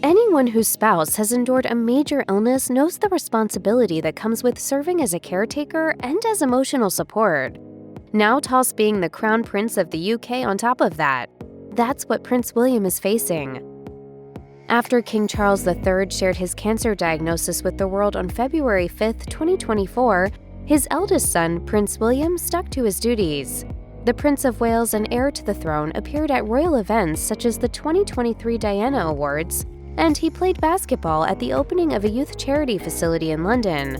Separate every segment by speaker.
Speaker 1: Anyone whose spouse has endured a major illness knows the responsibility that comes with serving as a caretaker and as emotional support. Now toss being the Crown Prince of the UK on top of that. That's what Prince William is facing. After King Charles III shared his cancer diagnosis with the world on February 5, 2024, his eldest son, Prince William, stuck to his duties. The Prince of Wales and heir to the throne appeared at royal events such as the 2023 Diana Awards, and he played basketball at the opening of a youth charity facility in London.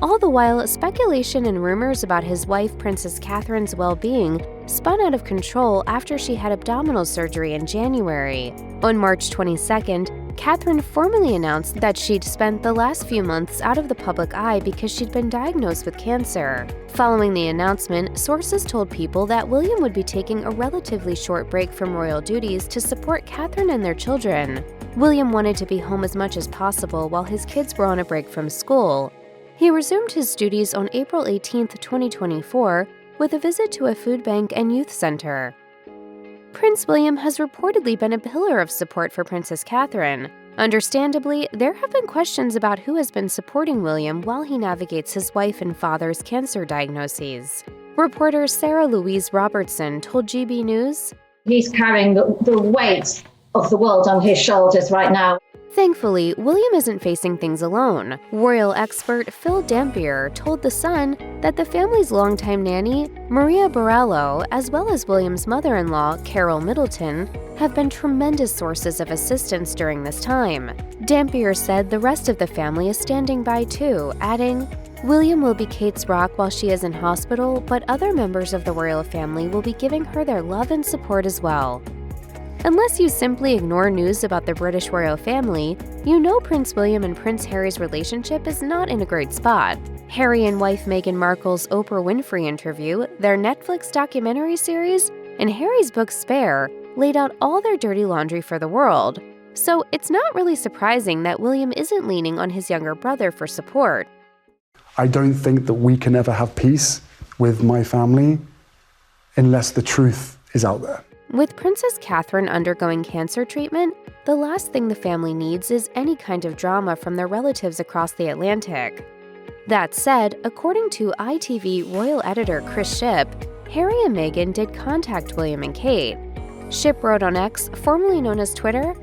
Speaker 1: All the while, speculation and rumors about his wife Princess Catherine's well-being spun out of control after she had abdominal surgery in January. On March 22nd, Catherine formally announced that she'd spent the last few months out of the public eye because she'd been diagnosed with cancer. Following the announcement, sources told People that William would be taking a relatively short break from royal duties to support Catherine and their children. William wanted to be home as much as possible while his kids were on a break from school. He resumed his duties on April 18, 2024, with a visit to a food bank and youth center. Prince William has reportedly been a pillar of support for Princess Catherine. Understandably, there have been questions about who has been supporting William while he navigates his wife and father's cancer diagnoses. Reporter Sarah Louise Robertson told GB News,
Speaker 2: "He's carrying the weight of the world on his shoulders right now."
Speaker 1: Thankfully, William isn't facing things alone. Royal expert Phil Dampier told The Sun that the family's longtime nanny, Maria Borrello, as well as William's mother-in-law, Carol Middleton, have been tremendous sources of assistance during this time. Dampier said the rest of the family is standing by too, adding, "William will be Kate's rock while she is in hospital, but other members of the royal family will be giving her their love and support as well." Unless you simply ignore news about the British royal family, you know Prince William and Prince Harry's relationship is not in a great spot. Harry and wife Meghan Markle's Oprah Winfrey interview, their Netflix documentary series, and Harry's book Spare laid out all their dirty laundry for the world. So it's not really surprising that William isn't leaning on his younger brother for support.
Speaker 3: I don't think that we can ever have peace with my family unless the truth is out there.
Speaker 1: With Princess Catherine undergoing cancer treatment, the last thing the family needs is any kind of drama from their relatives across the Atlantic. That said, according to ITV royal editor Chris Shipp, Harry and Meghan did contact William and Kate. Shipp wrote on X, formerly known as Twitter,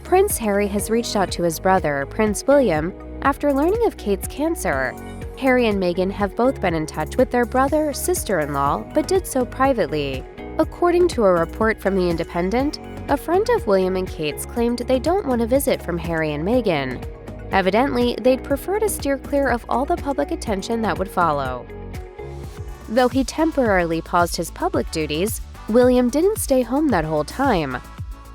Speaker 1: "Prince Harry has reached out to his brother, Prince William, after learning of Kate's cancer. Harry and Meghan have both been in touch with their brother, sister-in-law, but did so privately." According to a report from The Independent, a friend of William and Kate's claimed they don't want a visit from Harry and Meghan. Evidently, they'd prefer to steer clear of all the public attention that would follow. Though he temporarily paused his public duties, William didn't stay home that whole time.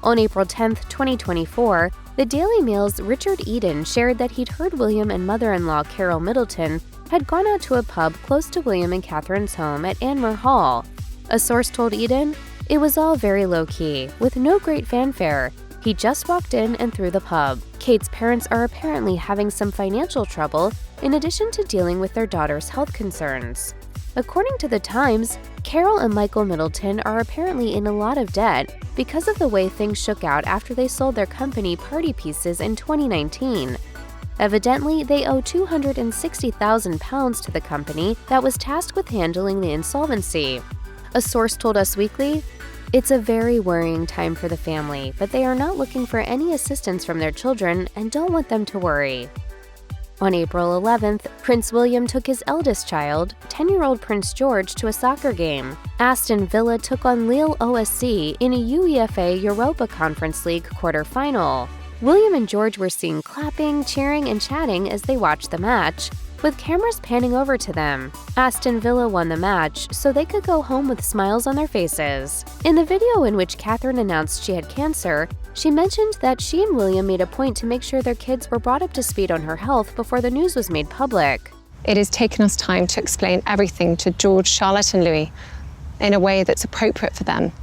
Speaker 1: On April 10, 2024, the Daily Mail's Richard Eden shared that he'd heard William and mother-in-law Carol Middleton had gone out to a pub close to William and Catherine's home at Anmer Hall. A source told Eden, "It was all very low-key, with no great fanfare. He just walked in and through the pub." Kate's parents are apparently having some financial trouble in addition to dealing with their daughter's health concerns. According to The Times, Carol and Michael Middleton are apparently in a lot of debt because of the way things shook out after they sold their company Party Pieces in 2019. Evidently, they owe £260,000 to the company that was tasked with handling the insolvency. A source told Us Weekly, "It's a very worrying time for the family, but they are not looking for any assistance from their children and don't want them to worry." On April 11th, Prince William took his eldest child, 10-year-old Prince George, to a soccer game. Aston Villa took on Lille OSC in a UEFA Europa Conference League quarter-final. William and George were seen clapping, cheering, and chatting as they watched the match, with cameras panning over to them. Aston Villa won the match, so they could go home with smiles on their faces. In the video in which Catherine announced she had cancer, she mentioned that she and William made a point to make sure their kids were brought up to speed on her health before the news was made public.
Speaker 4: It has taken us time to explain everything to George, Charlotte and Louis in a way that's appropriate for them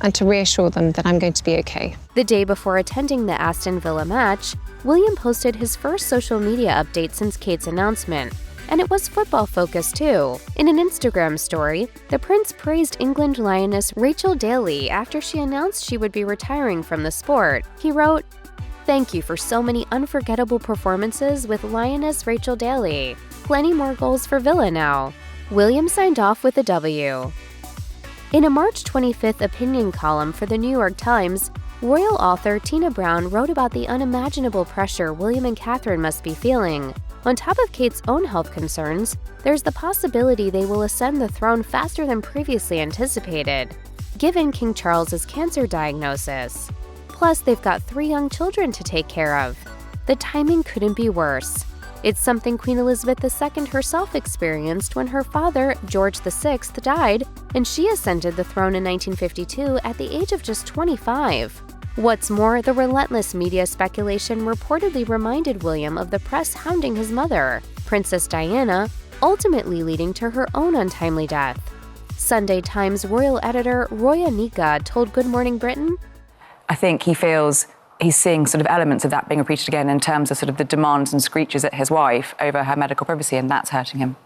Speaker 4: and to reassure them that I'm going to be okay.
Speaker 1: The day before attending the Aston Villa match, William posted his first social media update since Kate's announcement, and it was football-focused too. In an Instagram story, the prince praised England lioness Rachel Daly after she announced she would be retiring from the sport. He wrote, Thank you for so many unforgettable performances with Lioness Rachel Daly. Plenty more goals for Villa now. William signed off with a W. In a March 25th opinion column for the New York Times, royal author Tina Brown wrote about the unimaginable pressure William and Catherine must be feeling. On top of Kate's own health concerns, there's the possibility they will ascend the throne faster than previously anticipated, given King Charles's cancer diagnosis. Plus, they've got 3 young children to take care of. The timing couldn't be worse. It's something Queen Elizabeth II herself experienced when her father, George VI, died, and she ascended the throne in 1952 at the age of just 25. What's more, the relentless media speculation reportedly reminded William of the press hounding his mother, Princess Diana, ultimately leading to her own untimely death. Sunday Times royal editor Roya Nika told Good Morning Britain,
Speaker 5: I think he feels he's seeing sort of elements of that being repeated again in terms of sort of the demands and screeches at his wife over her medical privacy, and that's hurting him.